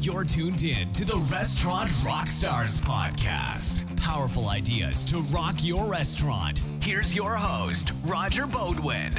You're tuned in to the Restaurant Rockstars podcast. Powerful ideas to rock your restaurant. Here's your host, Roger Bodwin.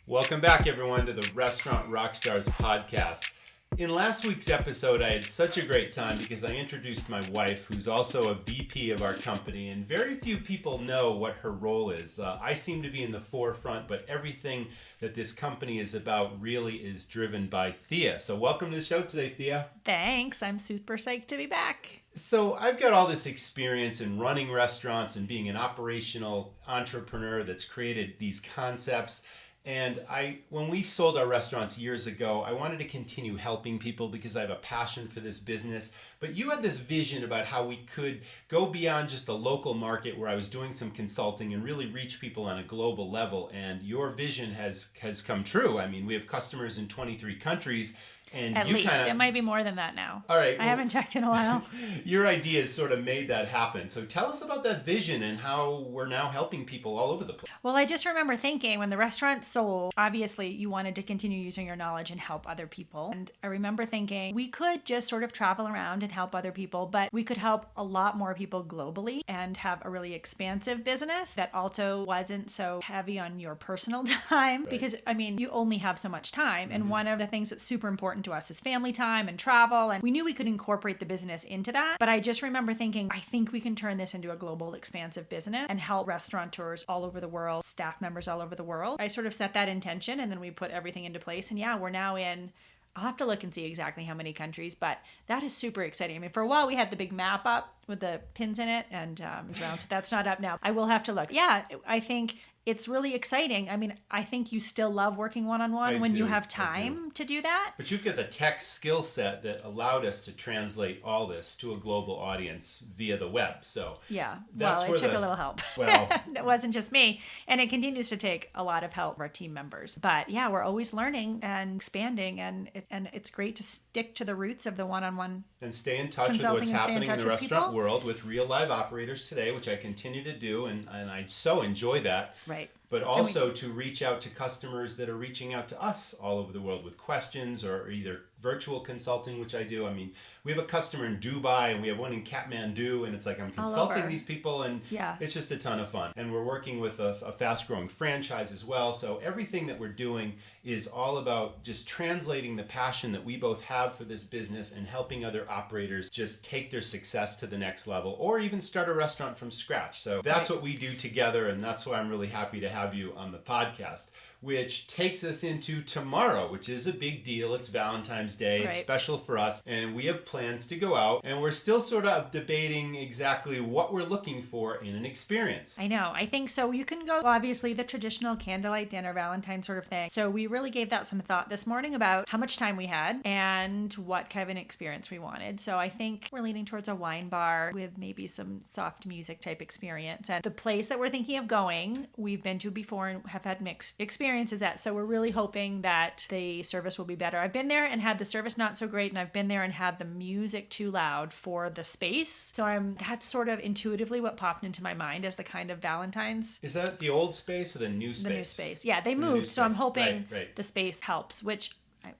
Welcome back, everyone, to the Restaurant Rockstars podcast. In last week's episode, I had such a great time because I introduced my wife, who's also a VP of our company, and very few people know what her role is. I seem to be in the forefront, but everything that this company is about really is driven by Thea. So welcome to the show today, Thea. Thanks. I'm super psyched to be back. So I've got all this experience in running restaurants and being an operational entrepreneur that's created these concepts. And when we sold our restaurants years ago, I wanted to continue helping people because I have a passion for this business. But you had this vision about how we could go beyond just the local market where I was doing some consulting and really reach people on a global level. And your vision has come true. I mean, we have customers in 23 countries. And At least. It might be more than that now. All right. I haven't checked in a while. Your ideas sort of made that happen. So tell us about that vision and how we're now helping people all over the place. Well, I just remember thinking when the restaurant sold, obviously you wanted to continue using your knowledge and help other people. And I remember thinking we could just sort of travel around and help other people, but we could help a lot more people globally and have a really expansive business that also wasn't so heavy on your personal time. Right. Because, I mean, you only have so much time. Mm-hmm. And one of the things that's super important to us is family time and travel, and we knew we could incorporate the business into that. But I just remember thinking, I think we can turn this into a global expansive business and help restaurateurs all over the world, staff members all over the world. I sort of set that intention, and then we put everything into place. And yeah, we're now in, I'll have to look and see exactly how many countries, but that is super exciting. I mean, for a while we had the big map up with the pins in it and so that's not up now. I will have to look. Yeah, I think it's really exciting. I mean, I think you still love working one-on-one when you have time to do that. But you've got the tech skill set that allowed us to translate all this to a global audience via the web. So yeah, well, it took a little help. Well, it wasn't just me. And it continues to take a lot of help from our team members. But yeah, we're always learning and expanding. And it's great to stick to the roots of the one-on-one and stay in touch with what's happening in the restaurant world with real live operators today, which I continue to do. And I so enjoy that. Right. But also to reach out to customers that are reaching out to us all over the world with questions or either virtual consulting, which I do. I mean, we have a customer in Dubai and we have one in Kathmandu, and it's like I'm consulting these people, and it's just a ton of fun. And we're working with a fast-growing franchise as well. So everything that we're doing is all about just translating the passion that we both have for this business and helping other operators just take their success to the next level or even start a restaurant from scratch. So that's what we do together, and that's why I'm really happy to have you on the podcast, which takes us into tomorrow, which is a big deal. It's Valentine's Day. It's special for us, and we have plans to go out, and we're still sort of debating exactly what we're looking for in an experience. I know. I think so. You can go, obviously, the traditional candlelight dinner, Valentine sort of thing. So we really gave that some thought this morning about how much time we had and what kind of an experience we wanted. So I think we're leaning towards a wine bar with maybe some soft music type experience. And the place that we're thinking of going, we've been to before and have had mixed experiences at. So we're really hoping that the service will be better. I've been there and had the service not so great, and I've been there and had the music too loud for the space. So that's sort of intuitively what popped into my mind as the kind of Valentine's. Is that the old space or the new space? The new space. Yeah, they moved. So I'm hoping the space helps, which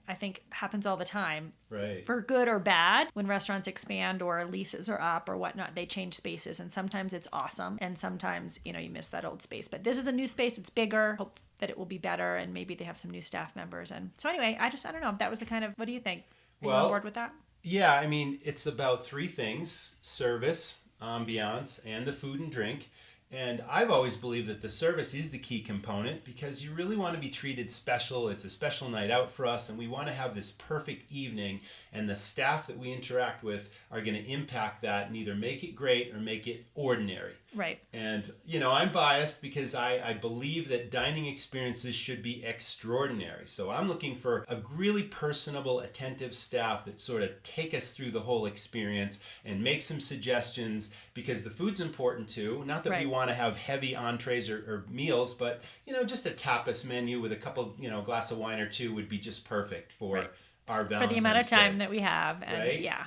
I think happens all the time. Right. For good or bad, when restaurants expand or leases are up or whatnot, they change spaces, and sometimes it's awesome and sometimes, you miss that old space. But this is a new space, it's bigger. Hope that it will be better, and maybe they have some new staff members. And so anyway, I don't know if that was the kind of, what do you think? Are you on board with that? Yeah, I mean, it's about three things: service, ambiance, and the food and drink. And I've always believed that the service is the key component because you really want to be treated special. It's a special night out for us, and we want to have this perfect evening, and the staff that we interact with are going to impact that and either make it great or make it ordinary. Right. And, I'm biased because I believe that dining experiences should be extraordinary. So I'm looking for a really personable, attentive staff that sort of take us through the whole experience and make some suggestions, because the food's important too. Not that we want to have heavy entrees or meals, but, just a tapas menu with a couple, glass of wine or two would be just perfect for our Valentine's for the amount of time Day. that we have. And right? Yeah.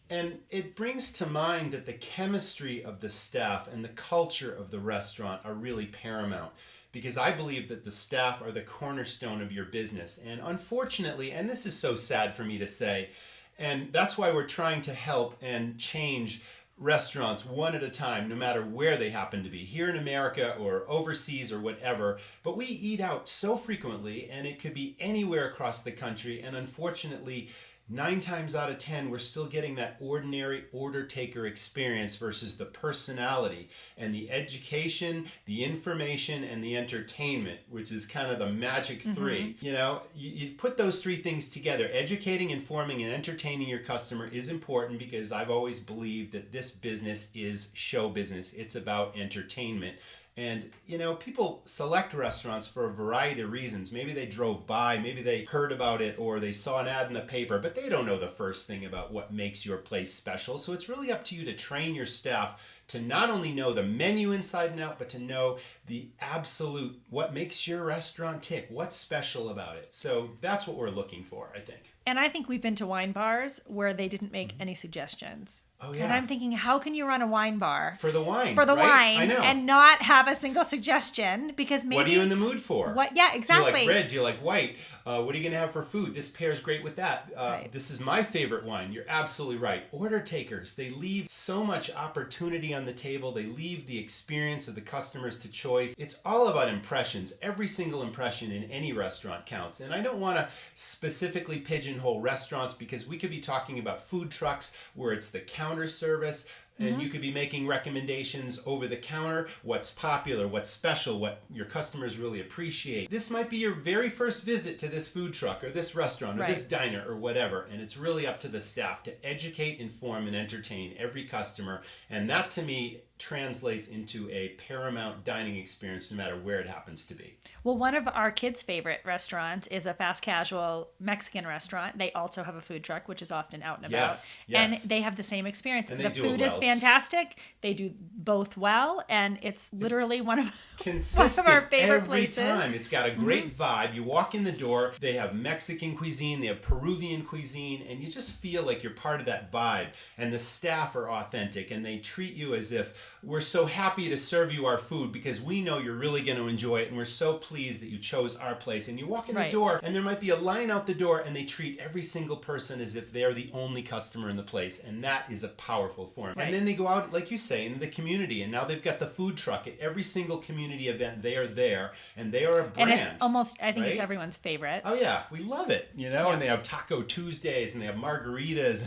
And it brings to mind that the chemistry of the staff and the culture of the restaurant are really paramount, because I believe that the staff are the cornerstone of your business. And unfortunately, and this is so sad for me to say, and that's why we're trying to help and change restaurants one at a time, no matter where they happen to be, here in America or overseas or whatever. But we eat out so frequently, and it could be anywhere across the country. And unfortunately, 9 times out of 10, we're still getting that ordinary order taker experience versus the personality and the education, the information, and the entertainment, which is kind of the magic three. You know, you put those 3 things together. Educating, informing, and entertaining your customer is important, because I've always believed that this business is show business. It's about entertainment. And, you know, people select restaurants for a variety of reasons. Maybe they drove by, maybe they heard about it, or they saw an ad in the paper, but they don't know the first thing about what makes your place special. So it's really up to you to train your staff to not only know the menu inside and out, but to know the absolute, what makes your restaurant tick, what's special about it. So that's what we're looking for, I think. And I think we've been to wine bars where they didn't make any suggestions. Oh, yeah. And I'm thinking, how can you run a wine bar For the wine, right? I know. And not have a single suggestion? Because maybe... What are you in the mood for? What? Yeah, exactly. Do you like red? Do you like white? What are you going to have for food? This pairs great with that. Right. This is my favorite wine. You're absolutely right. Order takers, they leave so much opportunity on the table. They leave the experience of the customers to choice. It's all about impressions. Every single impression in any restaurant counts. And I don't want to specifically pigeonhole restaurants, because we could be talking about food trucks where it's the counter service. And you could be making recommendations over the counter, what's popular, what's special, what your customers really appreciate. This might be your very first visit to this food truck or this restaurant or this diner or whatever. And it's really up to the staff to educate, inform, and entertain every customer. And that, to me, translates into a paramount dining experience no matter where it happens to be. Well, one of our kids' favorite restaurants is a fast casual Mexican restaurant. They also have a food truck, which is often out and about. Yes. And they have the same experience. And the food is fantastic. They do both well, and it's literally one of our favorite places. Every time. It's got a great vibe. You walk in the door, they have Mexican cuisine, they have Peruvian cuisine, and you just feel like you're part of that vibe. And the staff are authentic, and they treat you as if we're so happy to serve you our food because we know you're really going to enjoy it, and we're so pleased that you chose our place. And you walk in the door, and there might be a line out the door, and they treat every single person as if they're the only customer in the place, and that is a powerful form. And then they go out, like you say, into the community, and now they've got the food truck at every single community event. They are there, and they are a brand. And it's almost, I think it's everyone's favorite. Oh yeah, we love it, you know. And they have Taco Tuesdays, and they have margaritas,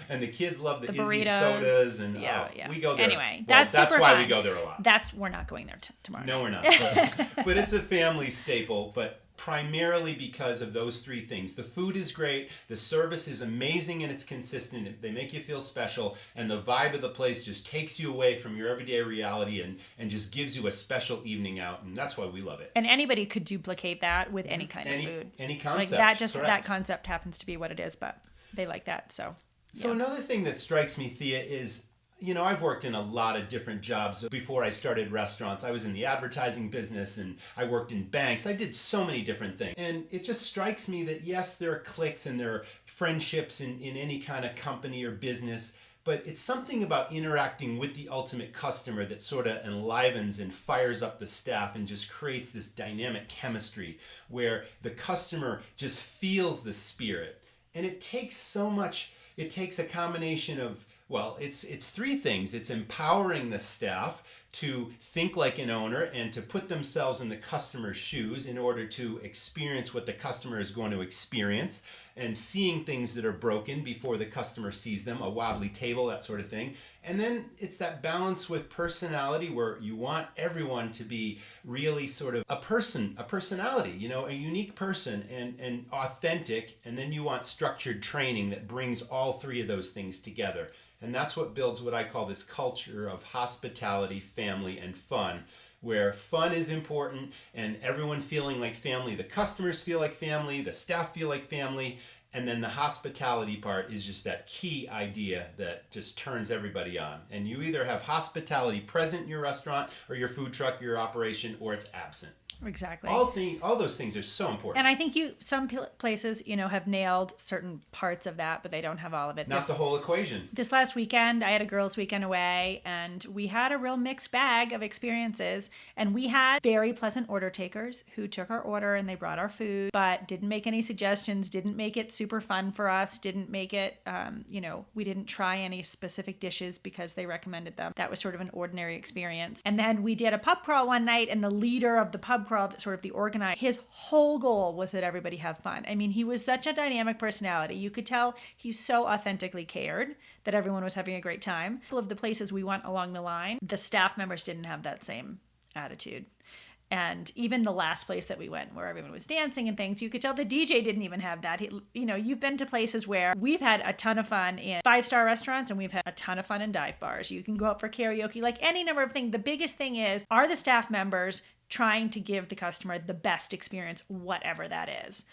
and the kids love the Izzy sodas, and we go there. Anyway, well, that's why fun. we go there a lot. We're not going there tomorrow. No, we're not. But it's a family staple. But primarily because of those 3 things. The food is great, the service is amazing, and it's consistent. They make you feel special, and the vibe of the place just takes you away from your everyday reality and just gives you a special evening out, and that's why we love it. And anybody could duplicate that with any kind of food. Any concept. Like that concept happens to be what it is, but they like that. So another thing that strikes me, Thea, is, you know, I've worked in a lot of different jobs before I started restaurants. I was in the advertising business, and I worked in banks. I did so many different things. And it just strikes me that, yes, there are cliques and there are friendships in any kind of company or business, but it's something about interacting with the ultimate customer that sort of enlivens and fires up the staff and just creates this dynamic chemistry where the customer just feels the spirit. And it takes so much, it takes a combination of, well, it's 3 things. It's empowering the staff to think like an owner and to put themselves in the customer's shoes in order to experience what the customer is going to experience, and seeing things that are broken before the customer sees them, a wobbly table, that sort of thing. And then it's that balance with personality where you want everyone to be really sort of a personality, you know, a unique person and authentic. And then you want structured training that brings all 3 of those things together. And that's what builds what I call this culture of hospitality, family, and fun, where fun is important and everyone feeling like family. The customers feel like family, the staff feel like family, and then the hospitality part is just that key idea that just turns everybody on. And you either have hospitality present in your restaurant or your food truck, your operation, or it's absent. Exactly. All those things are so important. And I think some places, have nailed certain parts of that, but they don't have all of it. Not the whole equation. This last weekend, I had a girls' weekend away, and we had a real mixed bag of experiences. And we had very pleasant order takers who took our order and they brought our food, but didn't make any suggestions, didn't make it super fun for us, didn't make it, we didn't try any specific dishes because they recommended them. That was sort of an ordinary experience. And then we did a pub crawl one night, and the leader of the pub crawl, that sort of the organizer, his whole goal was that everybody have fun. I mean, he was such a dynamic personality. You could tell he so authentically cared that everyone was having a great time. All of the places we went along the line, the staff members didn't have that same attitude. And even the last place that we went where everyone was dancing and things, you could tell the DJ didn't even have that. You've been to places where we've had a ton of fun in 5-star restaurants and we've had a ton of fun in dive bars. You can go out for karaoke, like any number of things. The biggest thing is, are the staff members trying to give the customer the best experience, whatever that is?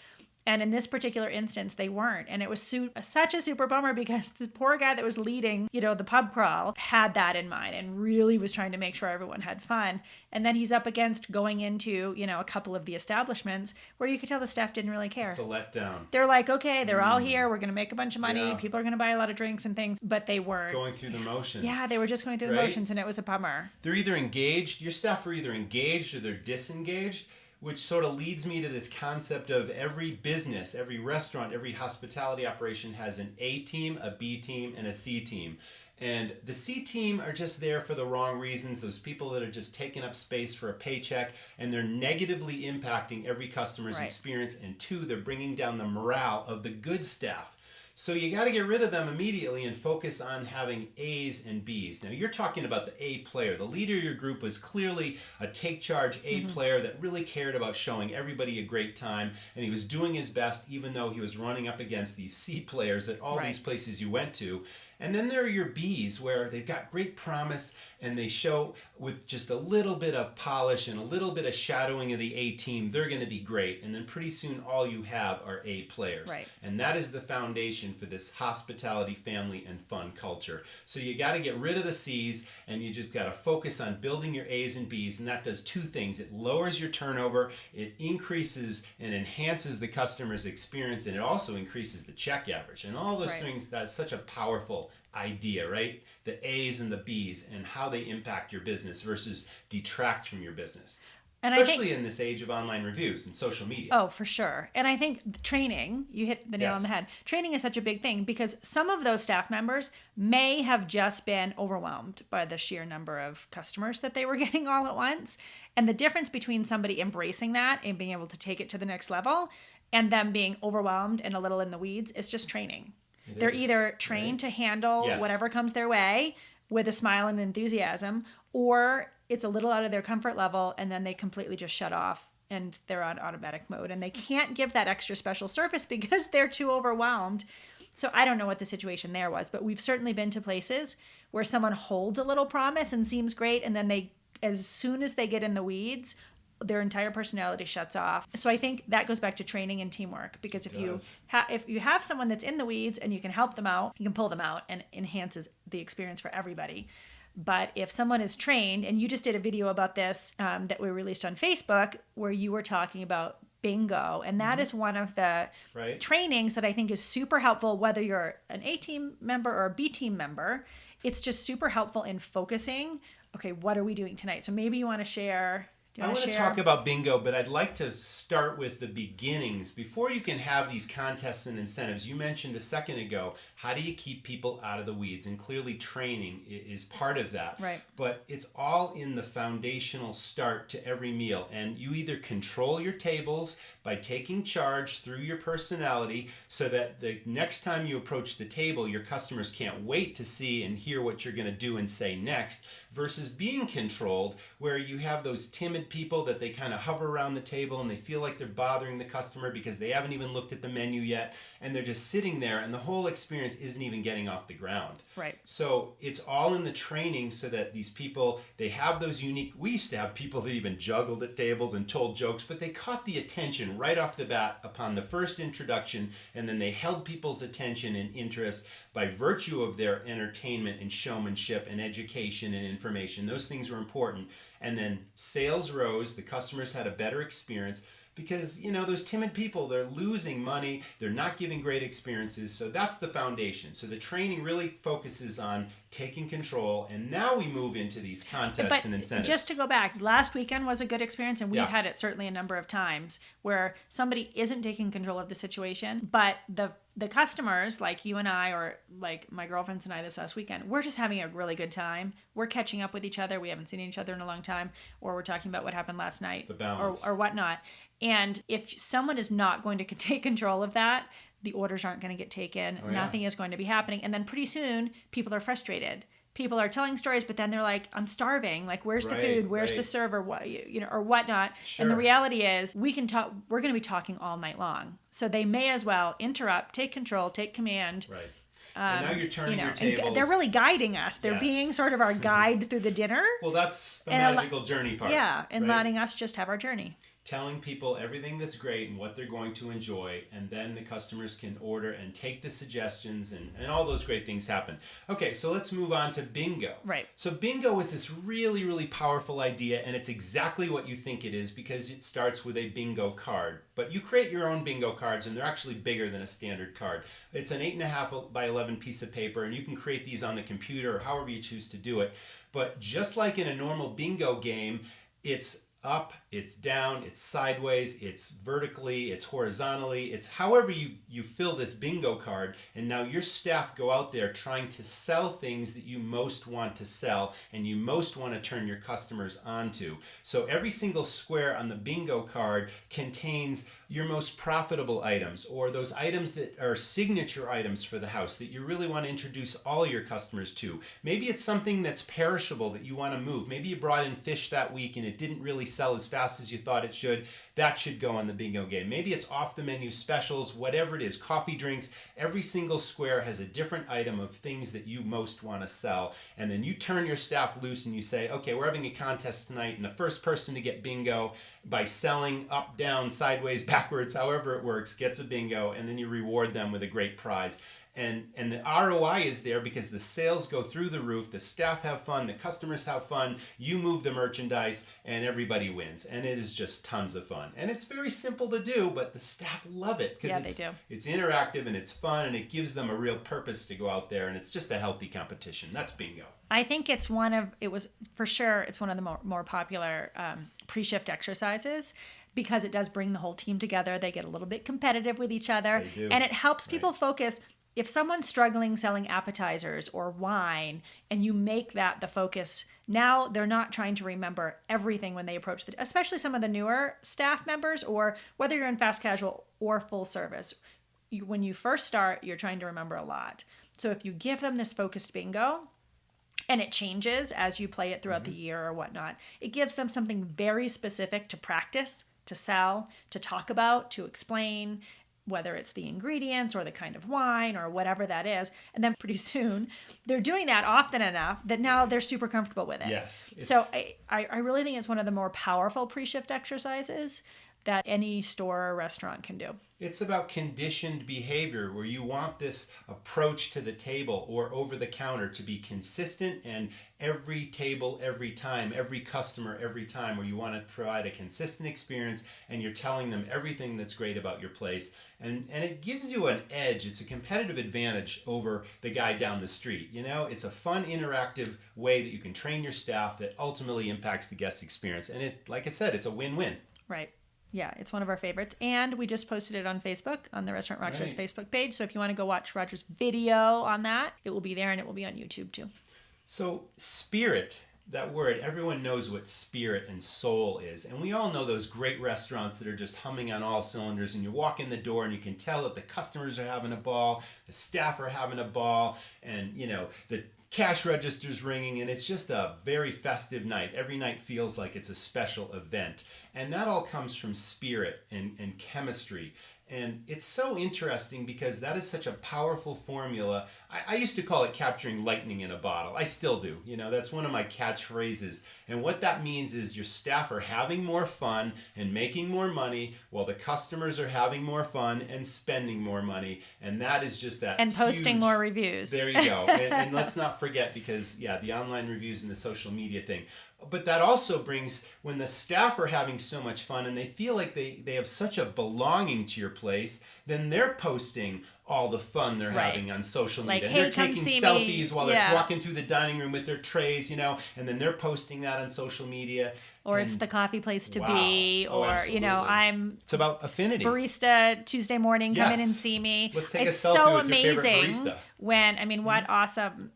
And in this particular instance, they weren't. And it was such a super bummer because the poor guy that was leading, the pub crawl had that in mind and really was trying to make sure everyone had fun. And then he's up against going into, a couple of the establishments where you could tell the staff didn't really care. It's a letdown. They're like, okay, they're all here. We're going to make a bunch of money. Yeah. People are going to buy a lot of drinks and things. But they weren't. Going through the motions. Yeah, they were just going through the motions, and it was a bummer. They're either engaged, your staff are either engaged or they're disengaged, which sort of leads me to this concept of every business, every restaurant, every hospitality operation has an A team, a B team, and a C team. And the C team are just there for the wrong reasons. Those people that are just taking up space for a paycheck, and they're negatively impacting every customer's experience. And 2, they're bringing down the morale of the good staff. So you got to get rid of them immediately and focus on having A's and B's. Now you're talking about the A player. The leader of your group was clearly a take charge A player that really cared about showing everybody a great time, and he was doing his best even though he was running up against these C players at all these places you went to. And then there are your B's where they've got great promise and they show with just a little bit of polish and a little bit of shadowing of the A team, they're going to be great. And then pretty soon all you have are A players. Right. And that is the foundation for this hospitality, family, and fun culture. So you got to get rid of the C's and you just got to focus on building your A's and B's. And that does 2 things. It lowers your turnover, it increases and enhances the customer's experience, and it also increases the check average. And all those things, that's such a powerful idea, right? The A's and the B's and how they impact your business versus detract from your business. And especially in this age of online reviews and social media. Oh, for sure. And I think training, you hit the nail on the head. Training is such a big thing because some of those staff members may have just been overwhelmed by the sheer number of customers that they were getting all at once. And the difference between somebody embracing that and being able to take it to the next level and them being overwhelmed and a little in the weeds is just training. They're either trained to handle whatever comes their way with a smile and enthusiasm, or it's a little out of their comfort level and then they completely just shut off and they're on automatic mode and they can't give that extra special service because they're too overwhelmed. So I don't know what the situation there was, but we've certainly been to places where someone holds a little promise and seems great, and then they, as soon as they get in the weeds, their entire personality shuts off. So I think that goes back to training and teamwork, because if you have someone that's in the weeds and you can help them out, you can pull them out and enhances the experience for everybody. But if someone is trained, and you just did a video about this that we released on Facebook where you were talking about bingo, and that is one of the trainings that I think is super helpful, whether you're an A team member or a B team member. It's just super helpful in focusing, okay, what are we doing tonight? So maybe you want to share. I want to talk about bingo, but I'd like to start with the beginnings. Before you can have these contests and incentives, you mentioned a second ago, how do you keep people out of the weeds? And clearly training is part of that. Right. But it's all in the foundational start to every meal. And you either control your tables by taking charge through your personality so that the next time you approach the table, your customers can't wait to see and hear what you're going to do and say next, versus being controlled where you have those timid people that they kind of hover around the table and they feel like they're bothering the customer because they haven't even looked at the menu yet, and they're just sitting there, and the whole experience experience isn't even getting off the ground. Right. So it's all in the training so that these people, they have those unique, we used to have people that even juggled at tables and told jokes, but they caught the attention right off the bat upon the first introduction, and then they held people's attention and interest by virtue of their entertainment and showmanship and education and information. Those things were important. And then sales rose, the customers had a better experience. Because, those timid people, they're losing money, they're not giving great experiences, so that's the foundation. So the training really focuses on taking control, and now we move into these contests and incentives. Just to go back, last weekend was a good experience, and we've had it certainly a number of times where somebody isn't taking control of the situation, but the customers, like you and I, or like my girlfriends and I this last weekend, we're just having a really good time. We're catching up with each other. We haven't seen each other in a long time, or we're talking about what happened last night, the balance, or whatnot. And if someone is not going to take control of that, the orders aren't going to get taken. Nothing is going to be happening. And then pretty soon, people are frustrated. People are telling stories, but then they're like, I'm starving. Like, where's the food? Where's the server? What, or whatnot. Sure. And the reality is we can talk, we're going to be talking all night long. So they may as well interrupt, take control, take command. Right. And now you're turning your tables. And they're really guiding us. They're being sort of our guide through the dinner. Well, that's the magical journey part. Yeah, and letting us just have our journey. Telling people everything that's great and what they're going to enjoy, and then the customers can order and take the suggestions, and all those great things happen. Okay, so let's move on to bingo. Right. So bingo is this really, really powerful idea, and it's exactly what you think it is because it starts with a bingo card. But you create your own bingo cards, and they're actually bigger than a standard card. It's an 8.5 by 11 piece of paper, and you can create these on the computer or however you choose to do it. But just like in a normal bingo game, it's up, it's down, it's sideways, it's vertically, it's horizontally, it's however you fill this bingo card, and now your staff go out there trying to sell things that you most want to sell and you most want to turn your customers onto. So every single square on the bingo card contains your most profitable items, or those items that are signature items for the house that you really want to introduce all your customers to. Maybe it's something that's perishable that you want to move. Maybe you brought in fish that week and it didn't really sell as fast as you thought it should. That should go on the bingo game. Maybe it's off the menu specials, whatever it is, coffee, drinks. Every single square has a different item of things that you most want to sell. And then you turn your staff loose and you say, okay, we're having a contest tonight, and the first person to get bingo by selling up, down, sideways, backwards, however it works, gets a bingo, and then you reward them with a great prize. And the ROI is there because the sales go through the roof, the staff have fun, the customers have fun, you move the merchandise, and everybody wins. And it is just tons of fun. And it's very simple to do, but the staff love it because they do. It's interactive and it's fun, and it gives them a real purpose to go out there, and it's just a healthy competition. That's bingo. I think it's one of the more popular pre-shift exercises because it does bring the whole team together. They get a little bit competitive with each other, They do. and it helps people focus. If someone's struggling selling appetizers or wine and you make that the focus, now they're not trying to remember everything when they approach especially some of the newer staff members, or whether you're in fast casual or full service. When you first start, you're trying to remember a lot. So if you give them this focused bingo, and it changes as you play it throughout the year or whatnot, it gives them something very specific to practice, to sell, to talk about, to explain, whether it's the ingredients or the kind of wine or whatever that is. And then pretty soon they're doing that often enough that now they're super comfortable with it. Yes. So I really think it's one of the more powerful pre-shift exercises that any store or restaurant can do. It's about conditioned behavior where you want this approach to the table or over the counter to be consistent, and every table, every time, every customer, every time, where you want to provide a consistent experience and you're telling them everything that's great about your place. And it gives you an edge. It's a competitive advantage over the guy down the street. It's a fun, interactive way that you can train your staff that ultimately impacts the guest experience. And it, like I said, it's a win-win. Right. Yeah, it's one of our favorites. And we just posted it on Facebook, on the Restaurant Rockstars Facebook page. So if you want to go watch Roger's video on that, it will be there, and it will be on YouTube too. So spirit, that word, everyone knows what spirit and soul is. And we all know those great restaurants that are just humming on all cylinders, and you walk in the door and you can tell that the customers are having a ball, the staff are having a ball, and the cash register's ringing, and it's just a very festive night. Every night feels like it's a special event. And that all comes from spirit and chemistry. And it's so interesting because that is such a powerful formula. I used to call it capturing lightning in a bottle. I still do. That's one of my catchphrases. And what that means is your staff are having more fun and making more money while the customers are having more fun and spending more money. And that is just that. And posting more reviews. There you go. And let's not forget, because the online reviews and the social media thing. But that also brings, when the staff are having so much fun and they feel like they have such a belonging to your place, then they're posting all the fun they're having on social media. Like, and they're hey, come taking see selfies me. while they're walking through the dining room with their trays, and then they're posting that on social media. Or it's the coffee place to Wow. be, Oh, or, absolutely. It's about affinity. barista Tuesday morning, come in Yes. and see me. Let's take It's a selfie so with your favorite amazing barista. what awesome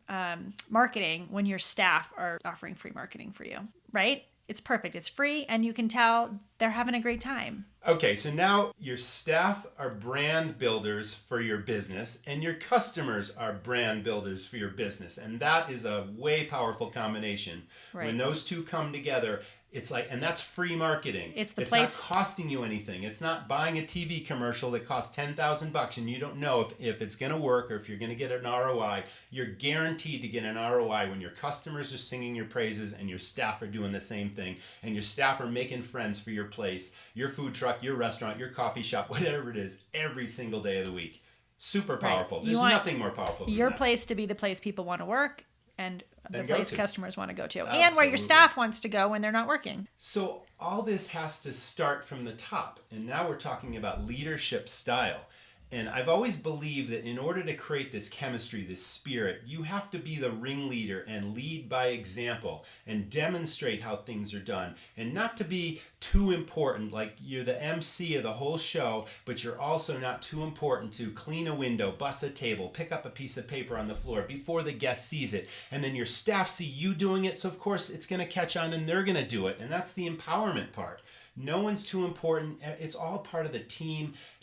marketing when your staff are offering free marketing for you, right? It's perfect. It's free, and you can tell they're having a great time. Okay, so now your staff are brand builders for your business, and your customers are brand builders for your business. And that is a way powerful combination. Right. When those two come together, it's like, and that's free marketing. It's not costing you anything. It's not buying a TV commercial that costs $10,000 and you don't know if it's going to work or if you're going to get an ROI. You're guaranteed to get an ROI when your customers are singing your praises and your staff are doing the same thing, and your staff are making friends for your place, your food truck, your restaurant, your coffee shop, whatever it is, every single day of the week. Super powerful. Right. There's nothing more powerful than your that. place to be the place people want to work, and the place to. customers want to go to. Absolutely. And where your staff wants to go when they're not working. So all this has to start from the top. And now we're talking about leadership style. And I've always believed that in order to create this chemistry, this spirit, you have to be the ringleader and lead by example and demonstrate how things are done. And not to be too important, like you're the MC of the whole show, but you're also not too important to clean a window, bust a table, pick up a piece of paper on the floor before the guest sees it. And then your staff see you doing it, so of course it's going to catch on and they're going to do it. And that's the empowerment part. No one's too important. It's all part of the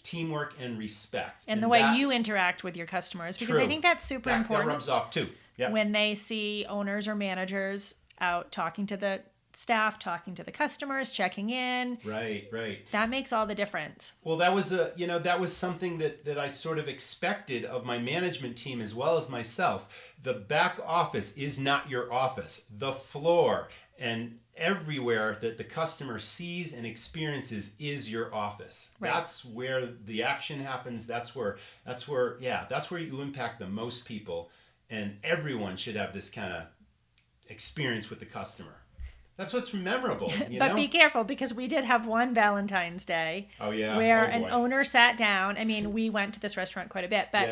teamwork and respect. And the way you interact with your customers, because I think that's super important. That rubs off too. Yeah. When they see owners or managers out talking to the staff, talking to the customers, checking in. Right. That makes all the difference. Well, that was something that I sort of expected of my management team as well as myself. The back office is not your office. The floor and everywhere that the customer sees and experiences is your office. Right. That's where the action happens. That's where you impact the most people, and everyone should have this kind of experience with the customer. That's what's memorable. But be careful, because we did have one Valentine's Day where an owner sat down. I mean, we went to this restaurant quite a bit, but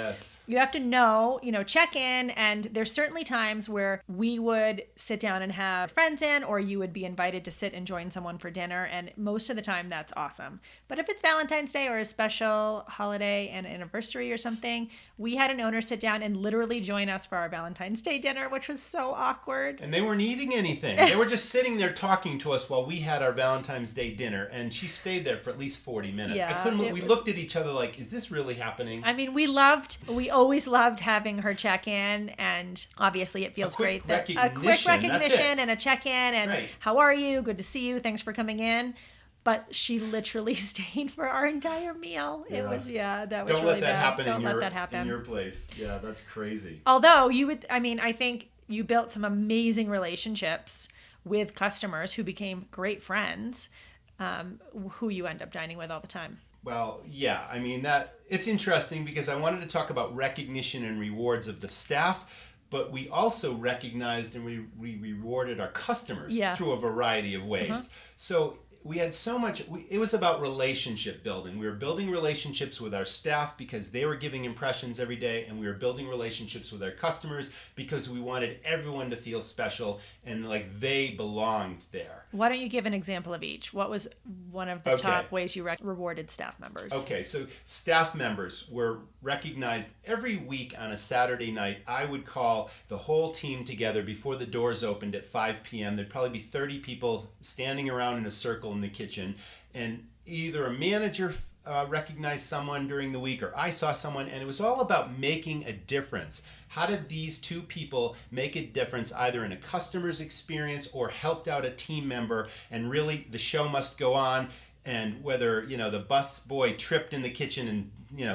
you have to know, check in. And there's certainly times where we would sit down and have friends in, or you would be invited to sit and join someone for dinner. And most of the time that's awesome. But if it's Valentine's Day or a special holiday and anniversary or something, we had an owner sit down and literally join us for our Valentine's Day dinner, which was so awkward. And they weren't eating anything. They were just sitting there talking to us while we had our Valentine's Day dinner, and she stayed there for at least 40 minutes. Yeah, we looked at each other like, is this really happening? I mean, we always loved having her check in, and obviously it feels great that a quick recognition and a check in and how are you? Good to see you. Thanks for coming in. But she literally stayed for our entire meal. Yeah. It was, that was Don't really let that bad. happen. Don't let that happen in your place. Yeah, that's crazy. Although I think you built some amazing relationships with customers who became great friends, who you end up dining with all the time. Well, yeah, I mean, it's interesting because I wanted to talk about recognition and rewards of the staff, but we also recognized and we rewarded our customers through a variety of ways. So we had so much, it was about relationship building. We were building relationships with our staff because they were giving impressions every day, and we were building relationships with our customers because we wanted everyone to feel special and like they belonged there. Why don't you give an example of each? What was one of the top ways you rewarded staff members? Okay, so staff members were recognized every week on a Saturday night. I would call the whole team together before the doors opened at 5 p.m. There'd probably be 30 people standing around in a circle in the kitchen, and either a manager recognized someone during the week or I saw someone, and it was all about making a difference. How did these two people make a difference either in a customer's experience or helped out a team member? And really, the show must go on. and whether, the bus boy tripped in the kitchen and,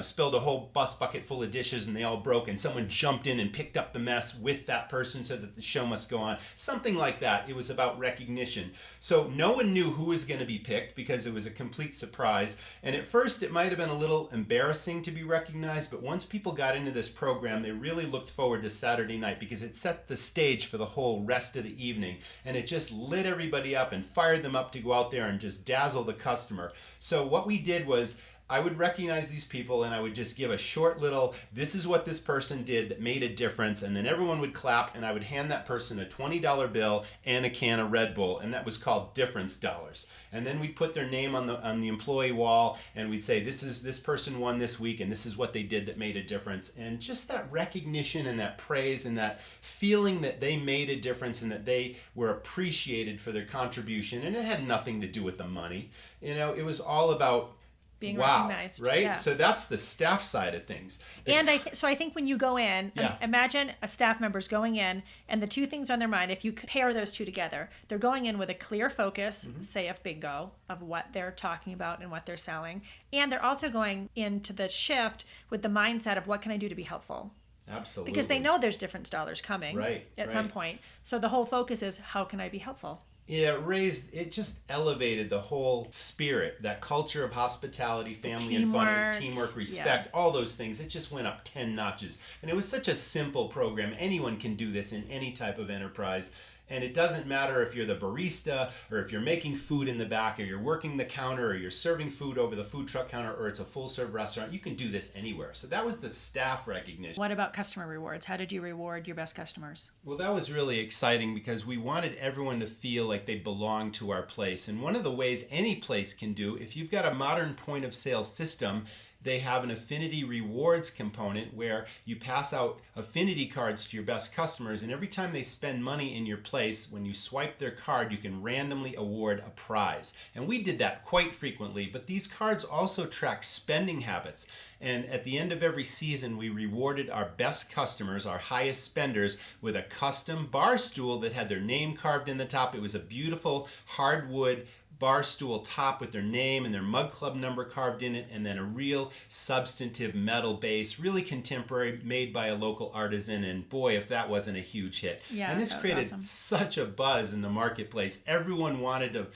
spilled a whole bus bucket full of dishes and they all broke and someone jumped in and picked up the mess with that person so that the show must go on. Something like that. It was about recognition. So no one knew who was going to be picked because it was a complete surprise. And at first it might have been a little embarrassing to be recognized, but once people got into this program, they really looked forward to Saturday night because it set the stage for the whole rest of the evening. And it just lit everybody up and fired them up to go out there and just dazzle the customer. So what we did was, I would recognize these people and I would just give a short little, this is what this person did that made a difference, and then everyone would clap and I would hand that person a $20 bill and a can of Red Bull, and that was called difference dollars. And then we'd put their name on the employee wall and we'd say, this person won this week and this is what they did that made a difference. And just that recognition and that praise and that feeling that they made a difference and that they were appreciated for their contribution, and it had nothing to do with the money. It was all about being wow, recognized, right? Yeah. So that's the staff side of things. And so I think when you go in, Yeah. imagine a staff member's going in, and the two things on their mind, if you pair those two together, they're going in with a clear focus, say of bingo, of what they're talking about and what they're selling. And they're also going into the shift with the mindset of what can I do to be helpful? Absolutely. Because they know there's difference dollars coming at some right. point. So the whole focus is, how can I be helpful? Yeah, it just elevated the whole spirit, that culture of hospitality, family and fun, teamwork, respect, all those things. It just went up 10 notches. And it was such a simple program. Anyone can do this in any type of enterprise. And it doesn't matter if you're the barista or if you're making food in the back or you're working the counter or you're serving food over the food truck counter or it's a full serve restaurant. You can do this anywhere. So that was the staff recognition. What about customer rewards? How did you reward your best customers? Well, that was really exciting because we wanted everyone to feel like they belonged to our place. And one of the ways any place can do, if you've got a modern point of sale system, they have an affinity rewards component where you pass out affinity cards to your best customers, and every time they spend money in your place, when you swipe their card, you can randomly award a prize. And we did that quite frequently, but these cards also track spending habits. And at the end of every season, we rewarded our best customers, our highest spenders, with a custom bar stool that had their name carved in the top. It was a beautiful hardwood bar stool top with their name and their mug club number carved in it, and then a real substantive metal base, really contemporary, made by a local artisan. And boy, if that wasn't a huge hit. Yeah, and this created awesome. such a buzz in the marketplace. Everyone wanted to,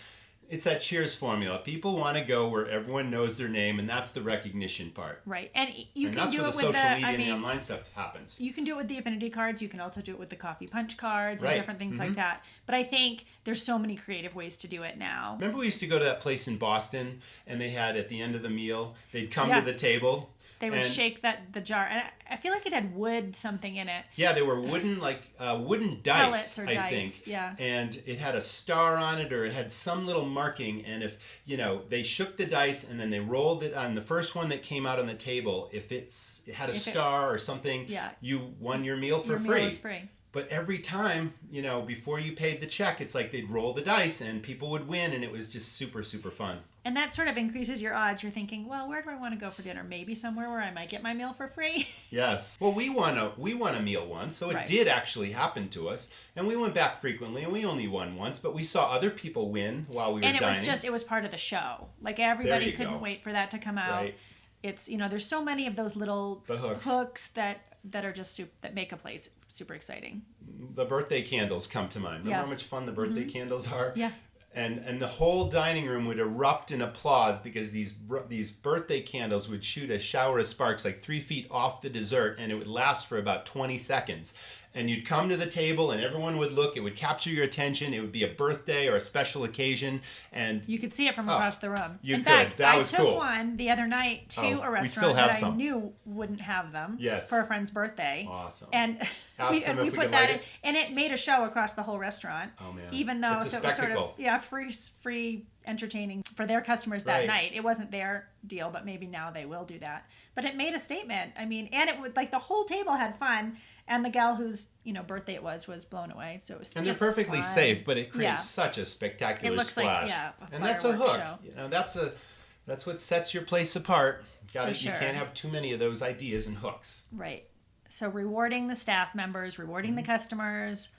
it's that Cheers formula. People want to go where everyone knows their name, and that's the recognition part. Right. And you And can that's do where it the with social media and the online stuff happens. You can do it with the affinity cards. You can also do it with the coffee punch cards and Right. different things like that. But I think there's so many creative ways to do it now. Remember we used to go to that place in Boston, and they had, at the end of the meal, they'd come Yeah. to the table. They would and- shake the jar. And I feel like it had wood something in it. Yeah, they were wooden dice, Pellets or I dice, think. yeah. And it had a star on it, or it had some little marking. And if, they shook the dice and then they rolled it on the first one that came out on the table, if it had a star or something, Yeah. you won your meal for Your free. meal is free. But every time, before you paid the check, it's like they'd roll the dice and people would win, and it was just super, super fun. And that sort of increases your odds. You're thinking, well, where do I want to go for dinner? Maybe somewhere where I might get my meal for free. Yes. Well, we won a meal once, so it Right. did actually happen to us, and we went back frequently, and we only won once, but we saw other people win while we were And it dining. it was part of the show. Like everybody There you couldn't go. wait for that to come out. Right. It's, there's so many of those little The hooks. that are just that make a place super exciting. The birthday candles come to mind. Remember Yeah. how much fun the birthday candles are? Yeah. And the whole dining room would erupt in applause because these birthday candles would shoot a shower of sparks like 3 feet off the dessert, and it would last for about 20 seconds. And you'd come to the table and everyone would look. It would capture your attention. It would be a birthday or a special occasion. And You could see it from across the room. you In could. fact, That I was took cool. one the other night to Oh, a we restaurant still have that I some. knew wouldn't have them Yes. for a friend's birthday. Awesome. And Ask we them if we put could that light in, it. and it made a show across the whole restaurant. Oh, man. Even though It's a so it was sort spectacle. of free entertaining for their customers that Right. night. It wasn't their deal, but maybe now they will do that. But it made a statement. I mean, and it would like the whole table had fun, and the gal whose birthday it was blown away. So it was And they're just perfectly fun. safe, but it creates Yeah. such a spectacular It looks like, splash. yeah, a And that's a fireworks hook. show. That's what sets your place apart. For sure. You can't have too many of those ideas and hooks. Right. So rewarding the staff members, rewarding Mm-hmm. the customers,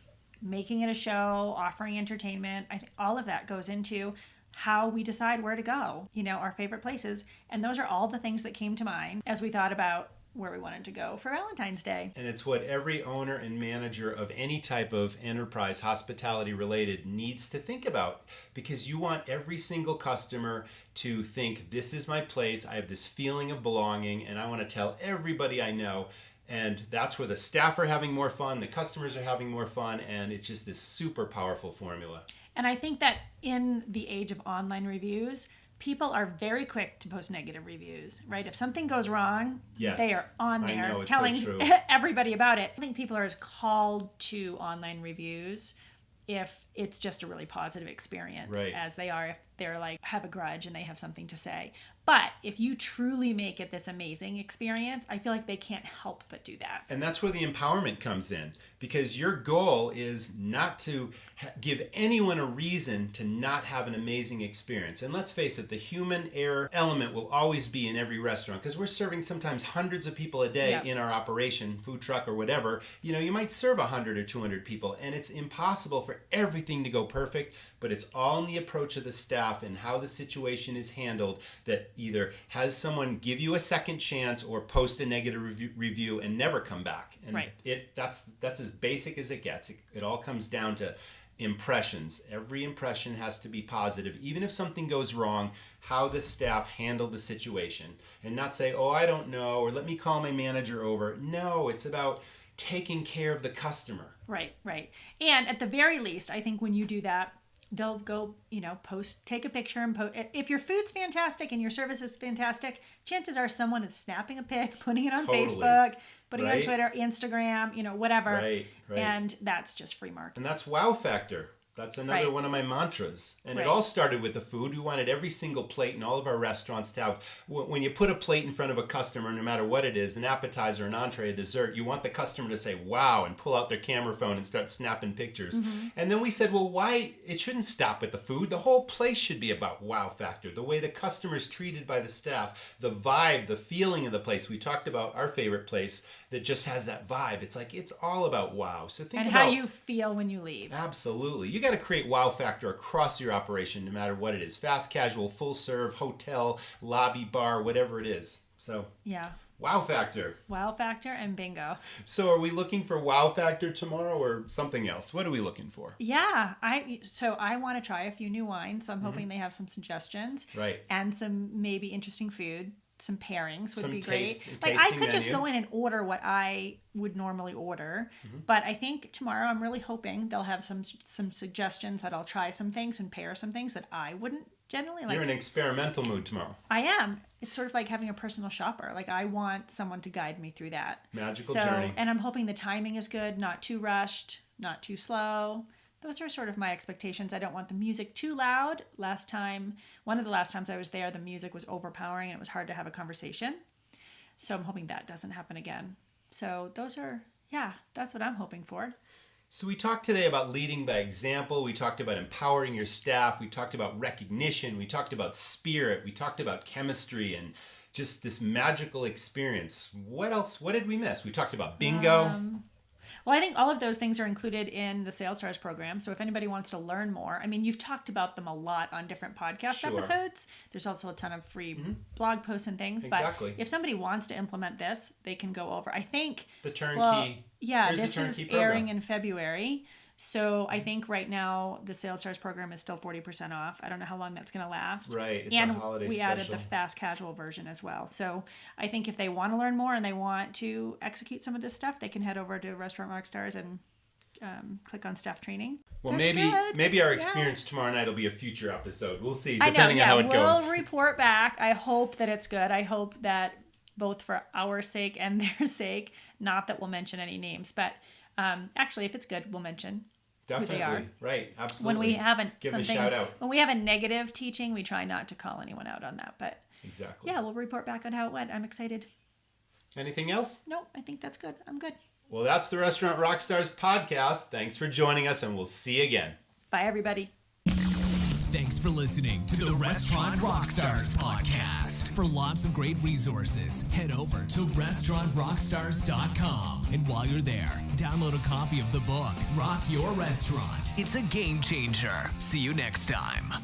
making it a show, offering entertainment. I think all of that goes into how we decide where to go, our favorite places. And those are all the things that came to mind as we thought about where we wanted to go for Valentine's Day. And it's what every owner and manager of any type of enterprise, hospitality related, needs to think about, because you want every single customer to think, this is my place, I have this feeling of belonging, and I want to tell everybody I know. And that's where the staff are having more fun, the customers are having more fun, and it's just this super powerful formula. And I think that in the age of online reviews, people are very quick to post negative reviews, right? If something goes wrong, yes, they are on there telling everybody about it. I think people are as called to online reviews if it's just a really positive experience, right, as they are if they're like have a grudge and they have something to say. But if you truly make it this amazing experience, I feel like they can't help but do that. And that's where the empowerment comes in, because your goal is not to give anyone a reason to not have an amazing experience. And let's face it, the human error element will always be in every restaurant, because we're serving sometimes hundreds of people a day in our operation, food truck or whatever. You might serve 100 or 200 people, and it's impossible for everything to go perfect, but it's all in the approach of the staff and how the situation is handled that either has someone give you a second chance or post a negative review and never come back. And right. That's as basic as it gets. It all comes down to impressions. Every impression has to be positive, even if something goes wrong, how the staff handled the situation, and not say, oh, I don't know, or let me call my manager over. No, it's about taking care of the customer. Right. And at the very least, I think when you do that, they'll go, take a picture and post. If your food's fantastic and your service is fantastic, chances are someone is snapping a pic, putting it on Facebook, putting it on Twitter, Instagram, whatever. Right. And that's just free marketing. And that's wow factor. That's another one of my mantras. And it all started with the food. We wanted every single plate in all of our restaurants to have, when you put a plate in front of a customer, no matter what it is, an appetizer, an entree, a dessert, you want the customer to say, wow, and pull out their camera phone and start snapping pictures. Mm-hmm. And then we said, well, why? It shouldn't stop with the food. The whole place should be about wow factor. The way the customer is treated by the staff, the vibe, the feeling of the place. We talked about our favorite place that just has that vibe. It's like, it's all about wow. So think about how you feel when you leave. Absolutely. You got to create wow factor across your operation, no matter what it is. Fast casual, full serve, hotel, lobby, bar, whatever it is. So wow factor. Wow factor and bingo. So are we looking for wow factor tomorrow or something else? What are we looking for? Yeah. I want to try a few new wines. So I'm hoping they have some suggestions. Right. And some maybe interesting food. Some pairings would be great. Like I could just go in and order what I would normally order, but I think tomorrow I'm really hoping they'll have some suggestions that I'll try some things and pair some things that I wouldn't generally like. You're in an experimental mood tomorrow. I am. It's sort of like having a personal shopper. Like I want someone to guide me through that magical journey. And I'm hoping the timing is good, not too rushed, not too slow. Those are sort of my expectations. I don't want the music too loud. One of the last times I was there, the music was overpowering and it was hard to have a conversation. So I'm hoping that doesn't happen again. So that's what I'm hoping for. So we talked today about leading by example. We talked about empowering your staff. We talked about recognition. We talked about spirit. We talked about chemistry and just this magical experience. What else? What did we miss? We talked about bingo. Well, I think all of those things are included in the Sales Stars program. So if anybody wants to learn more, you've talked about them a lot on different podcast episodes. There's also a ton of free blog posts and things. Exactly. But if somebody wants to implement this, they can go over. I think the turnkey. This is airing in February. So I think right now the Sales Stars program is still 40% off. I don't know how long that's going to last. Right. It's and a holiday we special. Added the fast casual version as well. So I think if they want to learn more and they want to execute some of this stuff, they can head over to Restaurant Rockstars and click on staff training. Well, maybe our experience tomorrow night will be a future episode. We'll see, depending on how it goes. We'll report back. I hope that it's good. I hope that both for our sake and their sake, not that we'll mention any names, but actually, if it's good, we'll mention who they are. Right, absolutely. When we have give them a shout out. When we have a negative teaching, we try not to call anyone out on that. But exactly. Yeah, we'll report back on how it went. I'm excited. Anything else? No, I think that's good. I'm good. Well, that's the Restaurant Rockstars podcast. Thanks for joining us, and we'll see you again. Bye, everybody. Thanks for listening to the Restaurant Rockstars podcast. For lots of great resources, head over to restaurantrockstars.com. And while you're there, download a copy of the book, Rock Your Restaurant. It's a game changer. See you next time.